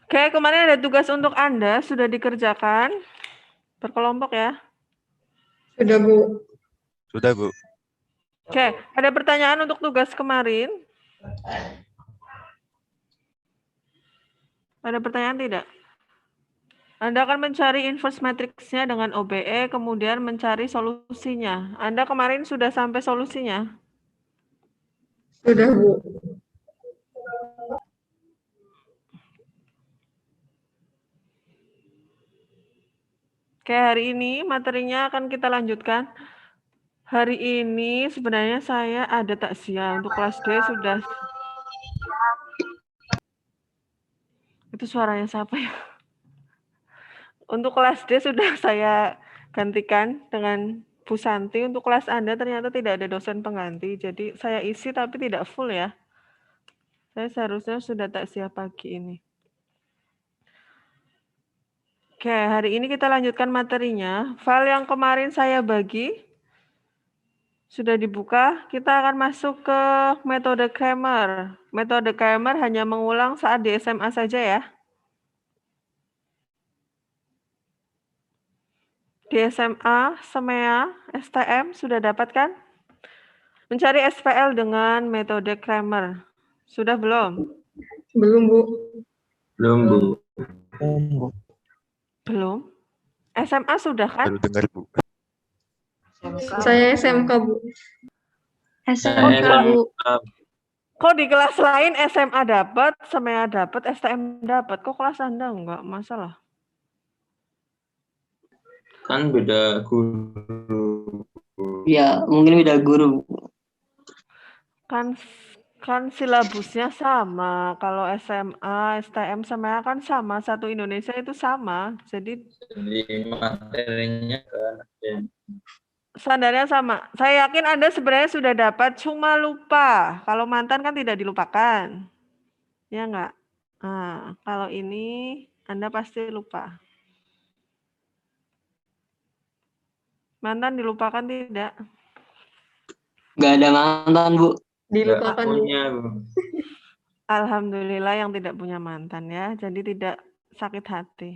Oke, kemarin ada tugas untuk Anda, sudah dikerjakan berkelompok ya. Sudah, Bu. Sudah, Bu. Oke, ada pertanyaan untuk tugas kemarin? Ada pertanyaan tidak? Anda akan mencari inverse matriksnya dengan OBE, kemudian mencari solusinya. Anda kemarin sudah sampai solusinya? Sudah, Bu. Oke, hari ini materinya akan kita lanjutkan. Hari ini sebenarnya saya ada takziah untuk kelas D sudah. Itu suaranya siapa ya? Untuk kelas D sudah saya gantikan dengan Bu Santi. Untuk kelas Anda ternyata tidak ada dosen pengganti. Jadi saya isi tapi tidak full ya. Saya seharusnya sudah takziah pagi ini. Oke, hari ini kita lanjutkan materinya. File yang kemarin saya bagi sudah dibuka. Kita akan masuk ke metode Kramer. Metode Kramer hanya mengulang saat di SMA saja ya. Di SMA, SEMEA, STM sudah dapat kan? Mencari SPL dengan metode Kramer. Sudah belum? Belum, Bu. Belum, Bu. Belum. SMA sudah kan? Baru dengar, Bu. Saya SMK, Bu. SMK, Bu. Kok di kelas lain SMA dapat, SEMEA dapat, STM dapat? Kok kelas Anda enggak? Masalah. Kan beda guru. Ya, mungkin beda guru. Kan silabusnya sama. Kalau SMA, STM, SEMEA kan sama. Satu Indonesia itu sama. Jadi materinya kan. standarnya sama. Saya yakin Anda sebenarnya sudah dapat, cuma lupa. Kalau mantan kan tidak dilupakan. Ya enggak? Nah, kalau ini Anda pasti lupa. Mantan dilupakan tidak? Nggak ada mantan, Bu. Dilupakan, Bu. Punya, Bu. Alhamdulillah yang tidak punya mantan ya. Jadi tidak sakit hati.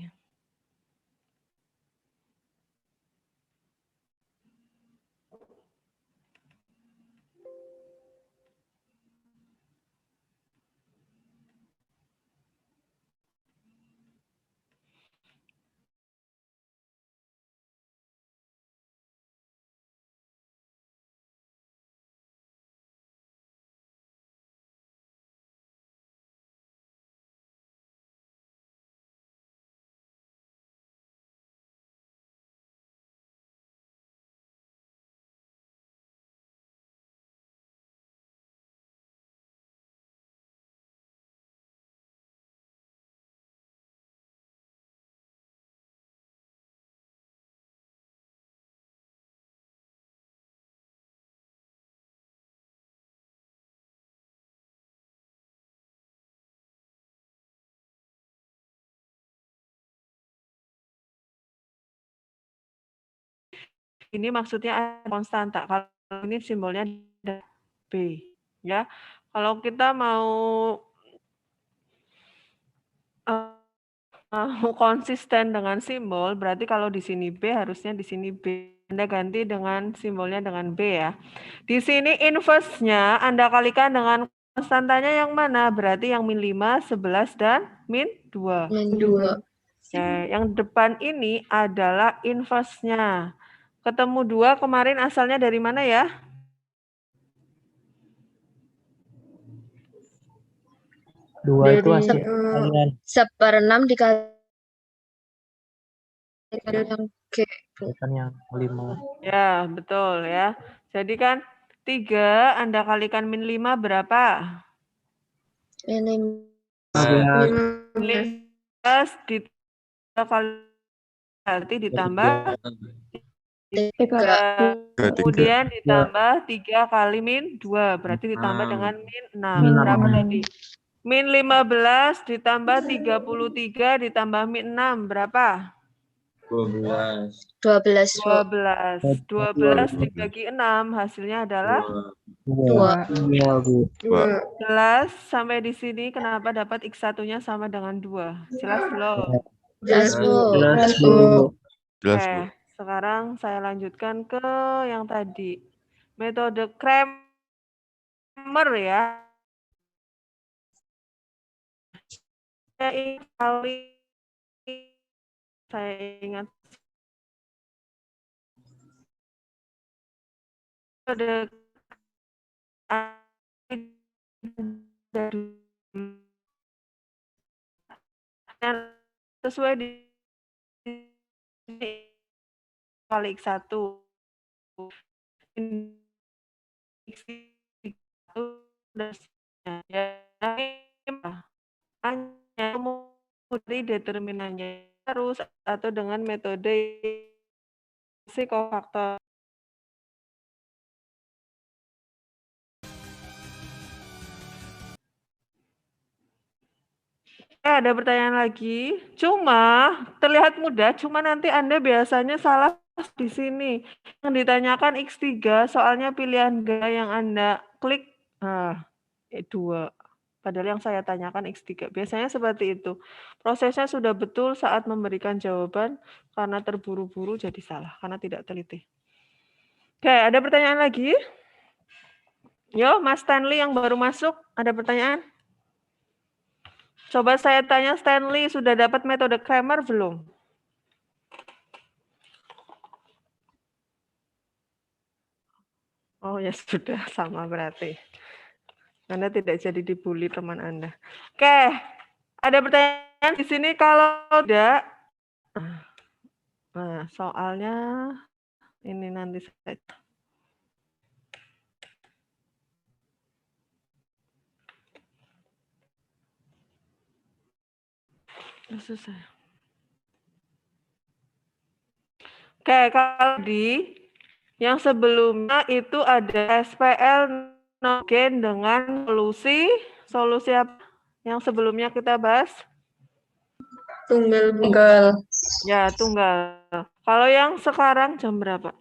Ini maksudnya konstanta. Kalau ini simbolnya B, ya. Kalau kita mau konsisten dengan simbol, berarti kalau di sini B harusnya di sini B. Anda ganti dengan simbolnya dengan B ya. Di sini inverse-nya Anda kalikan dengan konstantanya yang mana? Berarti yang min 5, 11, dan min 2. Min 2. Nah, yang depan ini adalah inverse-nya. Ketemu 2 kemarin asalnya dari mana ya? Dua itu Dari hasil kalian. 1/6 dikali yang G. Bukan yang 5. Ya, betul ya. Jadi kan 3 Anda kalikan min 5 berapa? Min 15. 15 berarti ditambah 3. Kemudian ditambah 3 kali min 2. Berarti ditambah dengan min 6. Berapa tadi? Min 15 ditambah 33 ditambah min 6. Berapa? 12. 12, Bu. 12. 12 dibagi 6 hasilnya adalah 2. 2. Iya, Bu. 11. Sampai di sini kenapa dapat X1-nya sama dengan 2? Jelas belum? Jelas, Bu. Jelas, Bu. Jelas, Oke, Bu. sekarang saya lanjutkan ke yang tadi. Metode Kramer ya. Saya ingat metode sesuai di kali X1 X1 ya, hanya memutari determinannya harus atau dengan metode kofaktor. Ada pertanyaan lagi, cuma terlihat mudah, cuma nanti Anda biasanya salah di sini. Yang ditanyakan X3, soalnya pilihan G yang Anda klik, 2. Padahal yang saya tanyakan X3. Biasanya seperti itu. Prosesnya sudah betul saat memberikan jawaban, karena terburu-buru jadi salah, karena tidak teliti. Oke, ada pertanyaan lagi? Yo, Mas Stanley yang baru masuk, ada pertanyaan? Coba saya tanya Stanley, sudah dapat metode Kramer belum? Oh ya sudah, sama berarti. Anda tidak jadi dibully teman Anda. Oke, ada pertanyaan di sini kalau tidak. Nah, soalnya ini nanti saja. Susah. Oke, kalau di yang sebelumnya itu ada SPL nogen dengan solusi apa? Yang sebelumnya kita bahas? Tunggal. Ya, tunggal. Kalau yang sekarang jam berapa?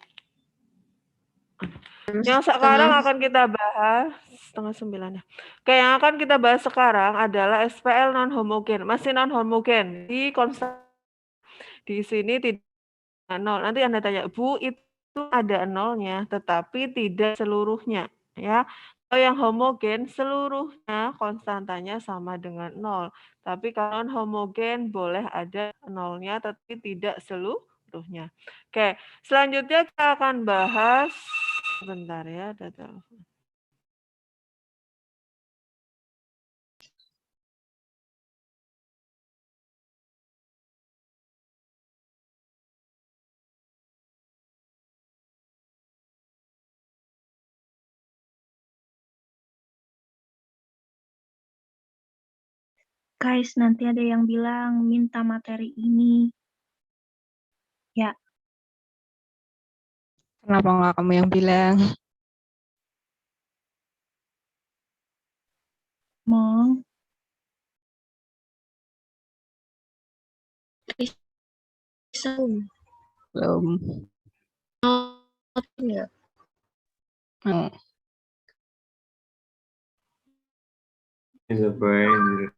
Yang sekarang akan kita bahas 8:30 ya. Oke, yang akan kita bahas sekarang adalah SPL non homogen. Masih non homogen di konstan di sini tidak 0. Nanti Anda tanya, Bu, itu ada nolnya, tetapi tidak seluruhnya, ya. Kalau yang homogen, seluruhnya konstantanya sama dengan 0. Tapi kalau non homogen boleh ada nolnya, tapi tidak seluruhnya. Oke, selanjutnya kita akan bahas, sebentar ya, ada telepon. Guys, nanti ada yang bilang minta materi ini. Ya. Kenapa nggak kamu yang bilang? Mong. Belum. Ya. Is a brain.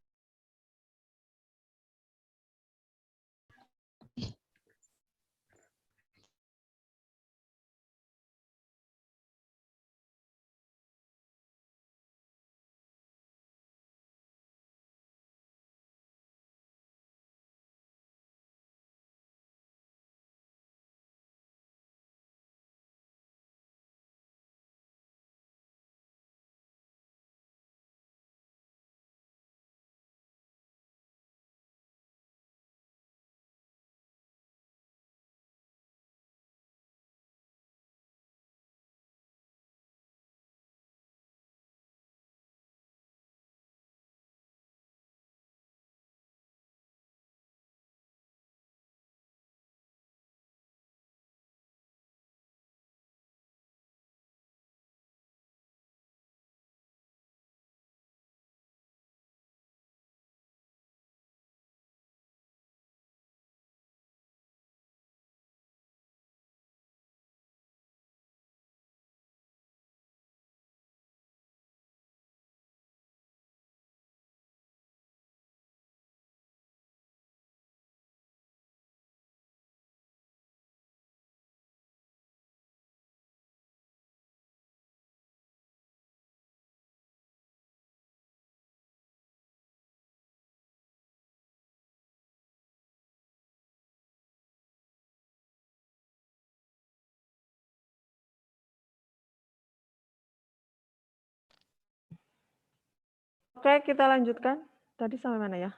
Oke, kita lanjutkan. Tadi sampai mana ya?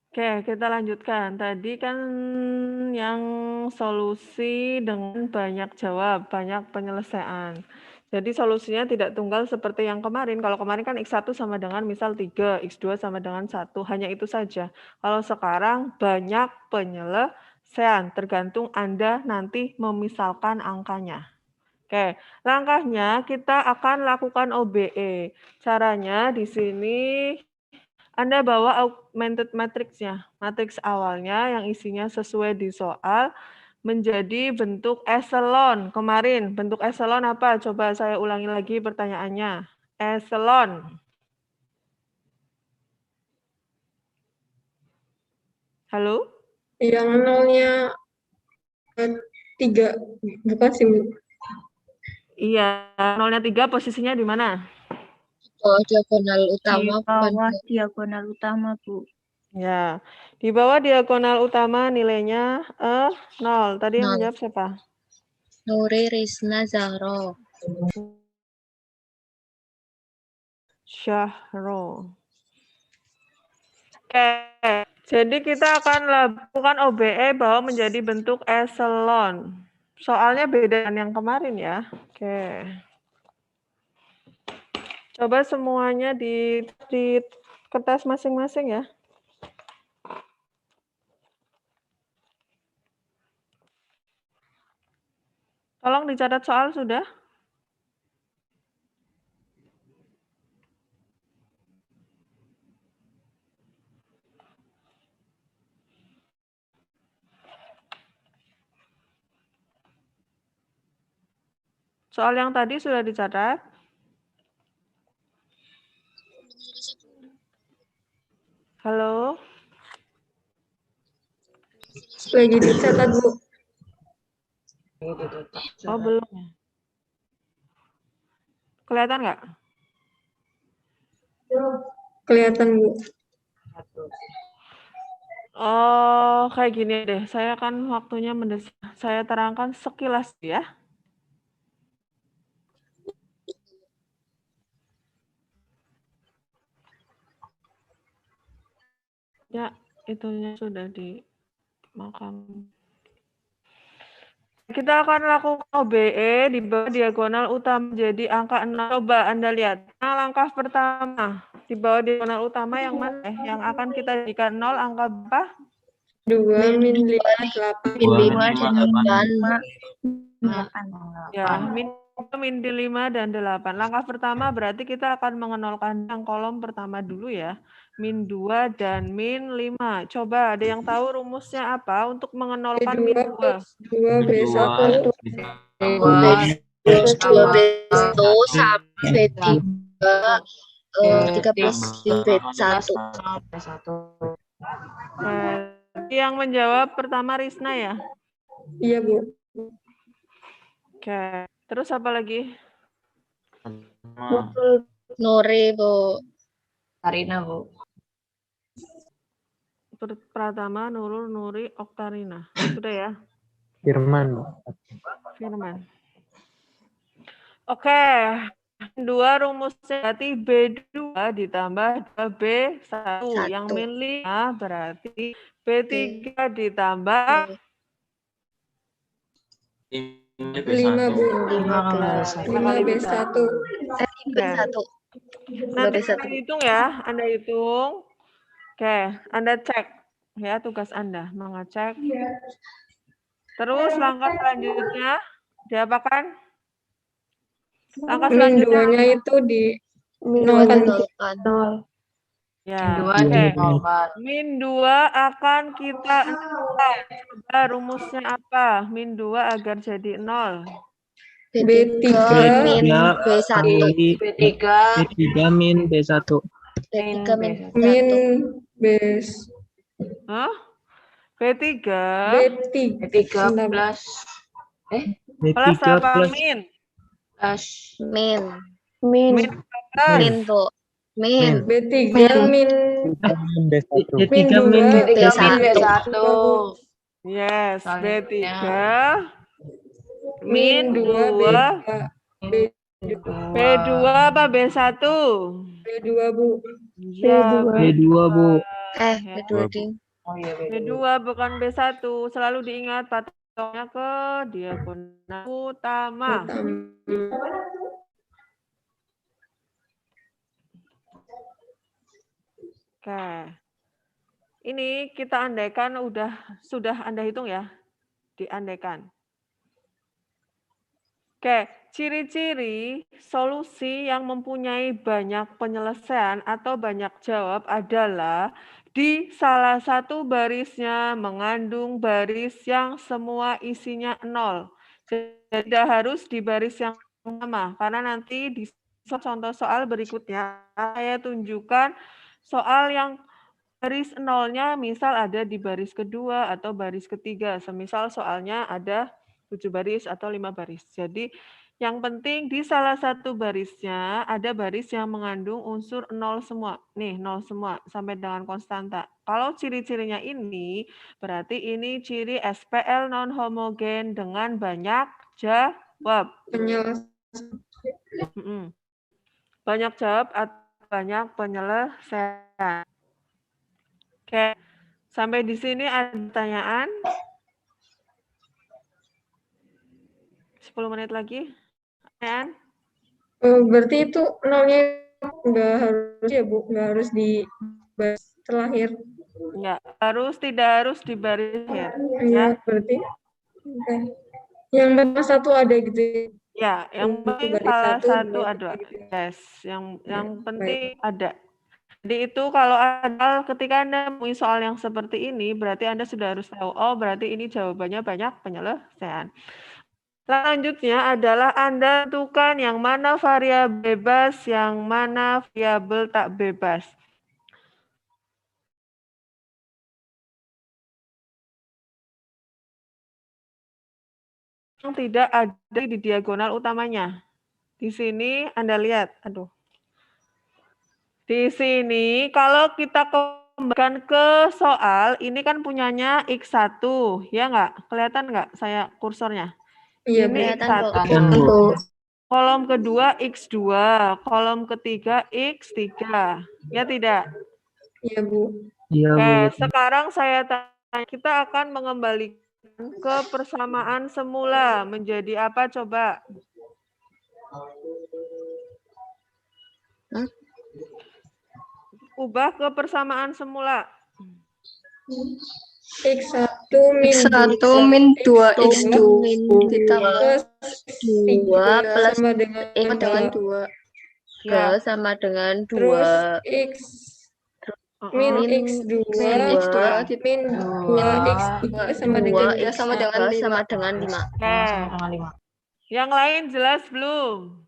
Oke, kita lanjutkan. Tadi kan yang solusi dengan banyak jawab, banyak penyelesaian. Jadi solusinya tidak tunggal seperti yang kemarin. Kalau kemarin kan X1 sama dengan misal 3, X2 sama dengan 1. Hanya itu saja. Kalau sekarang banyak penyelesaian. Tergantung Anda nanti memisalkan angkanya. Oke, langkahnya kita akan lakukan OBE. Caranya di sini Anda bawa augmented matrix-nya. Matriks awalnya yang isinya sesuai di soal menjadi bentuk echelon. Kemarin bentuk echelon apa? Coba saya ulangi lagi pertanyaannya. Echelon. Halo? Yang nolnya 3, bukan sih, Bu? Iya, nolnya 3 posisinya di mana? Oh, diagonal Di utama bukan bawah Bu. diagonal utama, Bu. Ya, di bawah diagonal utama nilainya 0. Tadi yang 0. menjawab siapa? Nuri Rizna Zahro. Syahro. Oke, jadi kita akan lakukan OBE bahwa menjadi bentuk echelon. Soalnya beda dengan yang kemarin ya. Oke. Coba semuanya di kertas masing-masing ya. Tolong dicatat soal sudah. Soal yang tadi sudah dicatat. Halo? Lagi dicatat, Bu. Oh, belum ya. Kelihatan nggak? Kelihatan, Bu. Oh, kayak gini deh. Saya kan waktunya mendesak. Saya terangkan sekilas ya. Ya, itunya sudah dimakan. Kita akan lakukan OBE di bawah diagonal utama jadi angka 6. Coba Anda lihat. Nah, langkah pertama di bawah diagonal utama yang mana? Yang akan kita jadikan 0 angka berapa? 2 min 5, 8. Min 2 8. dan 5, 8. Ya, min 5 dan 8. Langkah pertama berarti kita akan mengenolkan yang kolom pertama dulu ya. Min 2 dan min 5. Coba ada yang tahu rumusnya apa untuk mengenolkan min 2? 2 B1. 2 B1 sampai 3 plus B1. Yang menjawab pertama Risna ya? Iya, Bu. Oke. Terus apa lagi? Nuri, Bu. Karina, Bu. Pratama, Nurul, Nuri, Oktarina. Sudah ya? Firman. Firman. Oke. 2 rumusnya berarti B2 ditambah 2B1. Yang min 5 berarti B3 ditambah 5, Bu. 5 B1. B1. Nanti Anda hitung ya. Anda hitung. Oke. Anda cek. Ya, tugas Anda. Mengecek. Terus langkah selanjutnya diapakan? Langkah Min selanjutnya 2-nya itu di Nolkan. ya. Dua Oke. dinolkan. Min 2 akan kita nolkan. Coba rumusnya apa? Min 2 agar jadi 0. B3 min B1. B3 min B1. B3 min min B1. Hah? B3 B3 plus plus apa? Min. Min. Min Min, Bu. Min. B3 min B1. min 2 B1. B1. Yes, B3 Min 2 B2 apa B1? B2 Bu. Ya, B2, Bu. B2 ding. Oh iya, B2 bukan B1. Selalu diingat patoknya ke diagonal utama. Oke. Ini kita andaikan sudah Anda hitung ya. Diandaikan. Oke, ciri-ciri solusi yang mempunyai banyak penyelesaian atau banyak jawab adalah di salah satu barisnya mengandung baris yang semua isinya 0. Jadi tidak harus di baris yang sama, karena nanti di contoh soal berikutnya saya tunjukkan soal yang baris nolnya misal ada di baris kedua atau baris ketiga. Semisal soalnya ada 7 baris atau 5 baris. Jadi yang penting di salah satu barisnya ada baris yang mengandung unsur 0 semua. Nih 0 semua sampai dengan konstanta. Kalau ciri-cirinya ini berarti ini ciri SPL non homogen dengan banyak jawab. Banyak jawab atau banyak penyelesaian. Oke, sampai di sini ada pertanyaan? 10 menit lagi. Pertanyaan? Berarti itu nolnya nggak harus ya Bu, nggak harus di baris terakhir. Tidak harus di baris akhir. Ya, berarti. Oke. Yang pertama satu ada gitu. Ya, yang penting salah satu ada. Yes, yang penting ada. Jadi itu kalau ada ketika Anda menemui soal yang seperti ini, berarti Anda sudah harus tahu, oh berarti ini jawabannya banyak penyelesaian. Selanjutnya adalah Anda tentukan yang mana variabel bebas, yang mana variabel tak bebas. Yang tidak ada di diagonal utamanya. Di sini Anda lihat, di sini kalau kita kembalikan ke soal, ini kan punyanya X1, ya nggak? Kelihatan nggak saya kursornya? Iya, ini kelihatan, X1. Bu. Kolom kedua X2, kolom ketiga X3. Ya tidak? Iya, Bu. Iya, Oke, Bu. sekarang saya tanya, kita akan mengembalikan ke persamaan semula. Menjadi apa coba? Ubah ke persamaan semula. X1 min 2 X2 ditambah plus 2 plus sama dengan dengan 2 Ya. sama dengan 2 terus X min X2 min 2 X3 sama dengan 5. Yang lain jelas belum?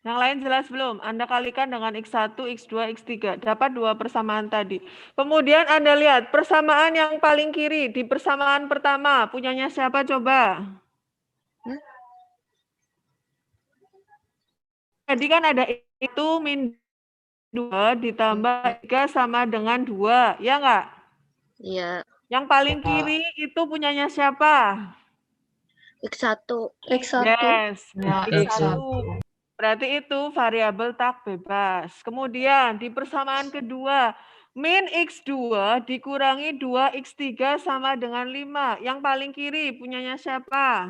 Yang lain jelas belum? Anda kalikan dengan X1, X2, X3. Dapat 2 persamaan tadi. Kemudian Anda lihat persamaan yang paling kiri. Di persamaan pertama, punyanya siapa coba? Jadi kan ada itu min 2 ditambah 3 sama dengan 2. Ya nggak? Iya. Yang paling kiri itu punyanya siapa? X1. Yes, X1. Berarti itu variabel tak bebas. Kemudian di persamaan kedua, min X2 dikurangi 2X3 sama dengan 5. Yang paling kiri punyanya siapa?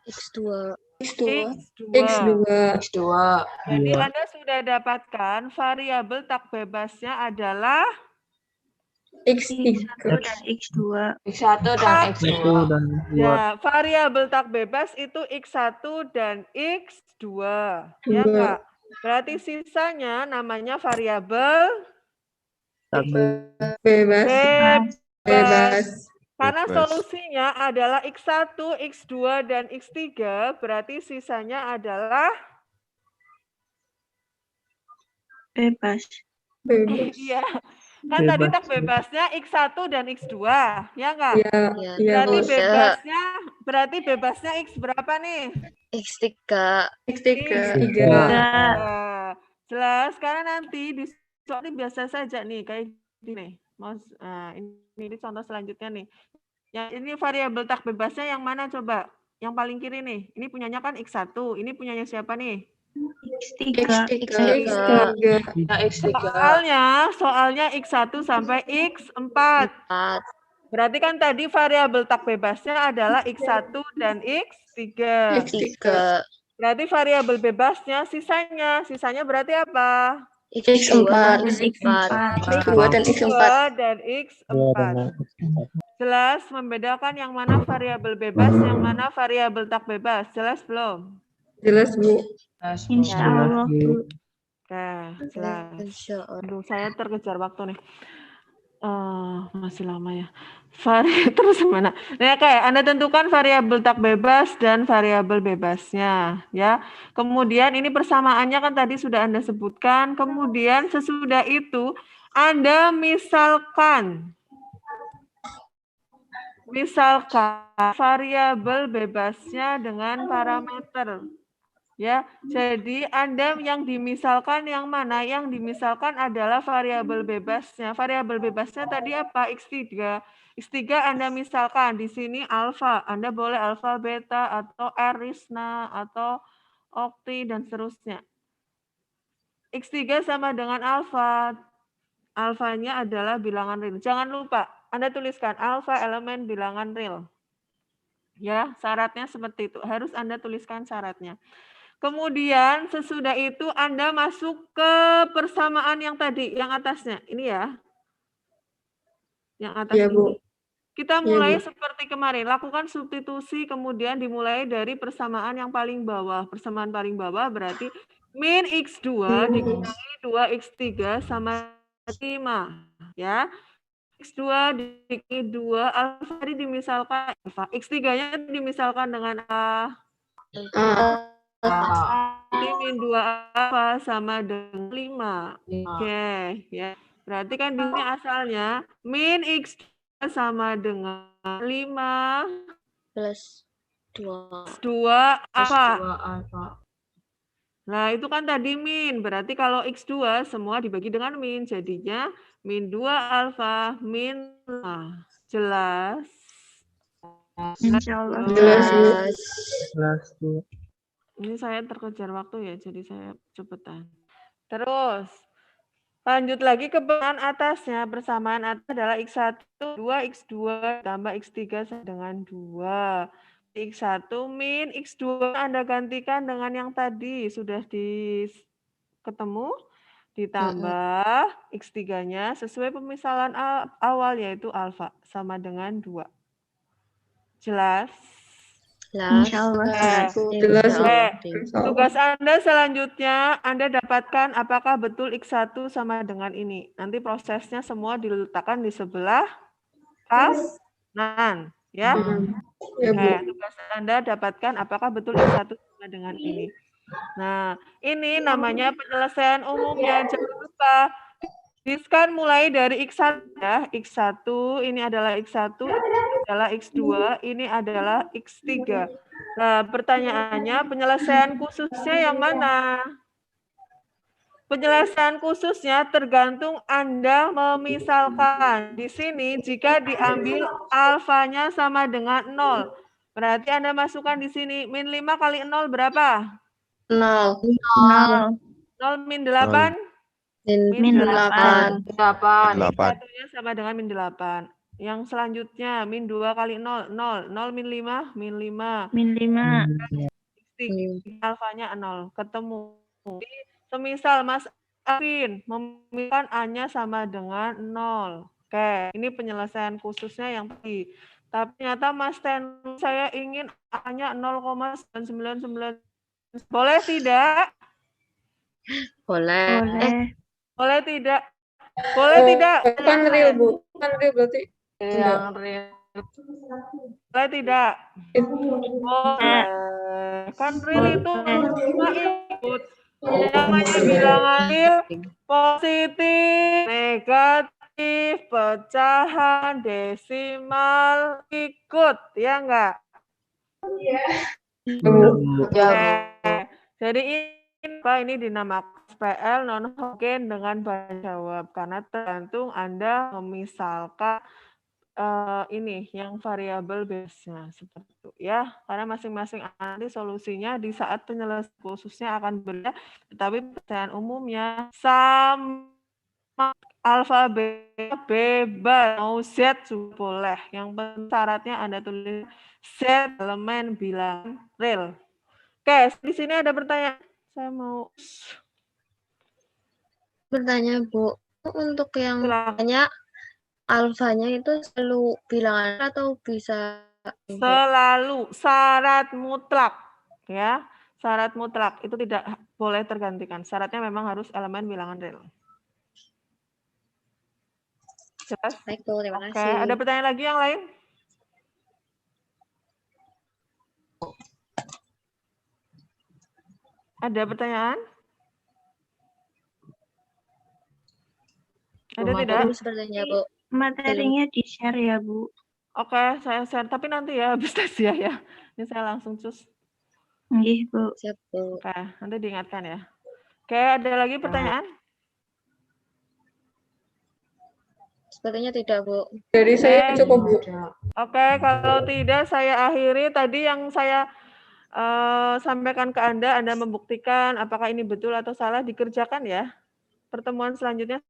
X2. X2. Jadi Anda sudah dapatkan variabel tak bebasnya adalah X3 dan X2. X1 dan X2. Dan ya, variabel tak bebas itu X1 dan X2. Ya enggak? Berarti sisanya namanya variabel bebas. Karena solusinya adalah X1, X2, dan X3, berarti sisanya adalah Bebas. Iya. Kan tadi tak bebasnya X1 dan X2, ya enggak? Iya. Berarti bebasnya X berapa nih? X3. Jelas, karena nanti di soal ini biasa saja nih, kayak gini. Nah, ini contoh selanjutnya nih. Yang ini variabel tak bebasnya yang mana coba? Yang paling kiri nih. Ini punyanya kan X1. Ini punyanya siapa nih? X3. X3. Soalnya X1 sampai X4. 4. Berarti kan tadi variabel tak bebasnya adalah X1 dan X3. X3. Berarti variabel bebasnya sisanya berarti apa? X4. X4. dan X4. Dan X4. Jelas membedakan yang mana variabel bebas, yang mana variabel tak bebas. Jelas belum? Jelas, Bu. Insya Allah. Oke, jelas. Aduh, saya terkejar waktu nih. Masih lama ya. Terus mana? Nah, kayak Anda tentukan variabel tak bebas dan variabel bebasnya, ya. Kemudian ini persamaannya kan tadi sudah Anda sebutkan. Kemudian sesudah itu Anda misalkan variabel bebasnya dengan parameter. Ya, jadi Anda yang dimisalkan yang mana? Yang dimisalkan adalah variabel bebasnya. Variabel bebasnya tadi apa? X3. X3 Anda misalkan di sini alfa. Anda boleh alfa, beta, atau R, Risna, atau okti, dan seterusnya. X3 sama dengan alfa. Alfanya adalah bilangan real. Jangan lupa, Anda tuliskan alfa elemen bilangan real. Ya, syaratnya seperti itu. Harus Anda tuliskan syaratnya. Kemudian sesudah itu Anda masuk ke persamaan yang tadi, yang atasnya. Ini ya. Yang atas Ya, Bu. ini. Kita mulai Bu. seperti kemarin, lakukan substitusi, kemudian dimulai dari persamaan yang paling bawah. Persamaan paling bawah berarti min X2 dikurangi 2X3 sama 5. Ya. X2 dikurangi 2, alfa tadi dimisalkan alfa. X3-nya dimisalkan dengan A. Min 2 alfa sama dengan 5. Oke, ya. Berarti kan di sini asalnya min X2 sama dengan 5 plus 2 alfa. Nah, itu kan tadi min. Berarti kalau X2 semua dibagi dengan min. Jadinya min 2 alfa, min 5. Jelas? Insya Allah. Jelas, Bu. Ini saya terkejar waktu ya, jadi saya cepetan. Terus, lanjut lagi ke bagian atasnya. Persamaan atas adalah X1, 2, X2, tambah X3 sama dengan 2. X1 min X2 Anda gantikan dengan yang tadi. Sudah ketemu. Ditambah X3-nya sesuai pemisalan awal, yaitu alfa. Sama dengan 2. Jelas? Insya Allah. Jelas. Tugas Anda selanjutnya, Anda dapatkan apakah betul X1 sama dengan ini. Nanti prosesnya semua diletakkan di sebelah kanan. Ya. Tugas Anda dapatkan apakah betul X1 sama dengan ini. Nah, ini namanya penyelesaian umumnya. Jangan lupa, diskan mulai dari X1 ya. X1, ini adalah X1, ini adalah X2, ini adalah X3. Nah, pertanyaannya penyelesaian khususnya yang mana? Penyelesaian khususnya tergantung Anda memisalkan. Di sini jika diambil alfanya sama dengan 0. Berarti Anda masukkan di sini min 5 kali 0 berapa? 0. 0 min 8? Min 8. Satunya sama dengan min 8. Yang selanjutnya min 2 kali 0, 0. 0 min 5, min 5. Min 5. Alfanya 0. Ketemu. Jadi, semisal Mas Alvin memilihkan A-nya sama dengan 0. Oke, ini penyelesaian khususnya yang tadi. Tapi ternyata Mas Ten, saya ingin A-nya 0,999. Boleh tidak? Boleh. Boleh tidak? Boleh tidak? Kan real, Bu. Kan real berarti. Yang real. Boleh tidak? Boleh. Kan real itu cuma ikut. Namanya bilangan real, positif, negatif, pecahan, desimal, ikut. Ya enggak? Ya, Jadi ini dinamakan FPL non homogen dengan bahasa jawab karena tergantung Anda memisalkan ini yang variabel base-nya seperti itu ya. Karena masing-masing nanti solusinya di saat penyelesaian khususnya akan berbeda, tetapi pertanyaan umumnya sama alfabet bebas mau Z juga boleh. Yang penting syaratnya Anda tulis Z elemen bilangan real. Oke, di sini ada pertanyaan. Saya mau Bertanya, Bu, untuk yang silakan. banyak alfanya itu selalu bilangan atau bisa Selalu syarat mutlak ya. Syarat mutlak itu tidak boleh tergantikan. Syaratnya memang harus elemen bilangan real. Jelas? Baik, Bu, terima Oke, kasih. ada pertanyaan lagi yang lain? Ada pertanyaan? Ada tidak? Belum sepertinya, Bu. Materinya di-share ya, Bu. Oke, saya share. Tapi nanti ya habis tes ya. Ini saya langsung cus. Nggih, Bu. Siap, Bu. Oke, nanti diingatkan ya. Oke, ada lagi pertanyaan? Sepertinya tidak, Bu. Dari saya cukup, Bu. Oke, kalau tidak saya akhiri tadi yang saya sampaikan ke Anda membuktikan apakah ini betul atau salah, dikerjakan ya. Pertemuan selanjutnya